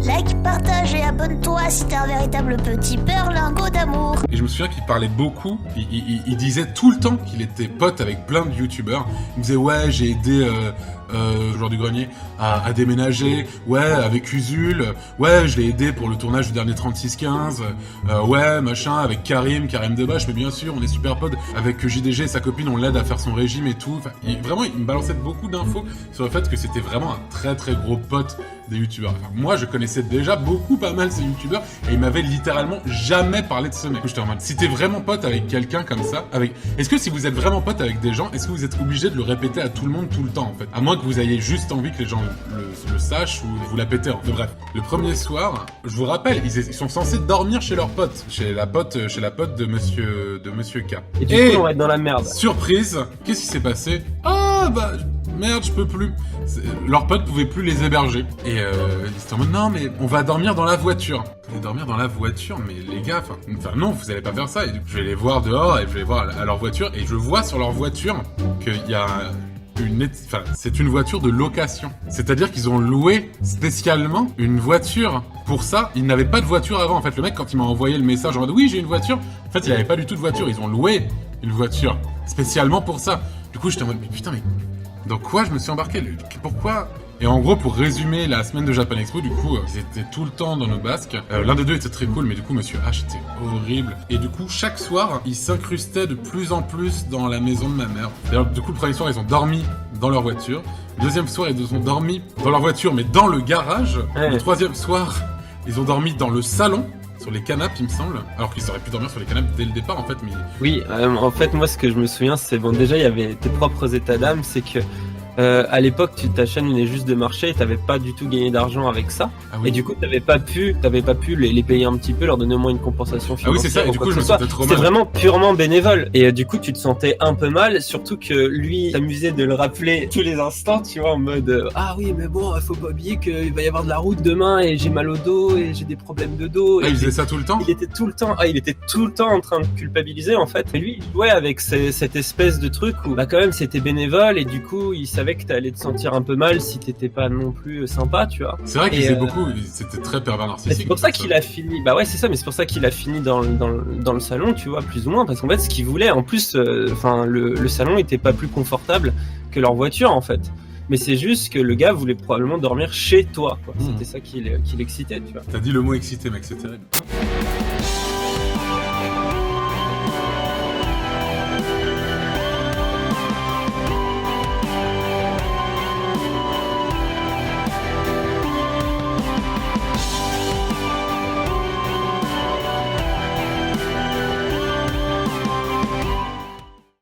Like, partage et abonne-toi si t'es un véritable petit berlingot d'amour. Et je me souviens qu'il parlait beaucoup, il disait tout le temps qu'il était pote avec plein de youtubeurs. Il me disait ouais, j'ai aidé Joueur du Grenier à déménager, ouais, avec Usul, ouais, je l'ai aidé pour le tournage du dernier 3615, ouais, machin, avec Karim Debache, mais bien sûr, on est super potes. Avec JDG et sa copine, on l'aide à faire son régime et tout. Enfin, vraiment, il me balançait beaucoup d'infos sur le fait que c'était vraiment un très très gros pote des youtubeurs. Enfin, moi, je connaissais déjà pas mal ces youtubeurs, et il m'avait littéralement jamais parlé de ce mec. Du coup, je te demande, si t'es vraiment pote avec quelqu'un comme ça, est-ce que si vous êtes vraiment pote avec des gens, est-ce que vous êtes obligé de le répéter à tout le monde tout le temps, en fait? À moins que vous ayez juste envie que les gens le sachent ou vous la pétez. Bref, le premier soir, je vous rappelle, ils sont censés dormir chez leur pote, chez la pote de Monsieur K. Et du coup, on va être dans la merde. Surprise, qu'est-ce qui s'est passé? Ah bah merde, je peux plus. Leurs potes pouvaient plus les héberger. Et ils étaient en mode non mais on va dormir dans la voiture. Vous allez dormir dans la voiture, mais les gars, enfin non, vous allez pas faire ça. Et je vais les voir dehors et je vais les voir à leur voiture, et je vois sur leur voiture qu'il y a c'est une voiture de location. C'est-à-dire qu'ils ont loué spécialement une voiture pour ça. Ils n'avaient pas de voiture avant. En fait, le mec, quand il m'a envoyé le message en mode oui, j'ai une voiture, en fait, il avait pas du tout de voiture. Ils ont loué une voiture spécialement pour ça. Du coup, j'étais en mode mais putain, mais dans quoi je me suis embarqué? Pourquoi? Et en gros, pour résumer la semaine de Japan Expo, du coup, ils étaient tout le temps dans nos basques. L'un des deux était très cool, mais du coup, Monsieur H était horrible. Et du coup, chaque soir, ils s'incrustaient de plus en plus dans la maison de ma mère. D'ailleurs, du coup, le premier soir, ils ont dormi dans leur voiture. Le deuxième soir, ils ont dormi dans leur voiture, mais dans le garage. Ouais. Le troisième soir, ils ont dormi dans le salon, sur les canapes, il me semble. Alors qu'ils auraient pu dormir sur les canapes dès le départ, en fait. Mais oui, en fait, moi, ce que je me souviens, c'est bon. Déjà, il y avait tes propres états d'âme, c'est que à l'époque, ta chaîne venait juste de marcher et t'avais pas du tout gagné d'argent avec ça. Ah oui. Et du coup, t'avais pas pu les payer un petit peu, leur donner au moins une compensation financière. Ah oui, c'est ça. Et du coup, je me sentais trop mal. C'était vraiment purement bénévole. Et du coup, tu te sentais un peu mal, surtout que lui s'amusait de le rappeler tous les instants, tu vois, en mode ah oui, mais bon, faut pas oublier qu'il va y avoir de la route demain et j'ai mal au dos et j'ai des problèmes de dos. Ah, il faisait ça tout le temps. Il était tout le temps en train de culpabiliser en fait. Et lui, il jouait avec cette espèce de truc où bah quand même c'était bénévole et du coup, il savait que t'allais te sentir un peu mal si t'étais pas non plus sympa, tu vois. C'est vrai qu'il faisait beaucoup, c'était très pervers narcissique. C'est pour ça qu'il a fini, bah ouais c'est ça, mais c'est pour ça qu'il a fini dans le salon, tu vois, plus ou moins, parce qu'en fait ce qu'il voulait, en plus, le salon était pas plus confortable que leur voiture en fait. Mais c'est juste que le gars voulait probablement dormir chez toi, quoi. C'était ça qui l'excitait, tu vois. T'as dit le mot excité, mec, c'est terrible.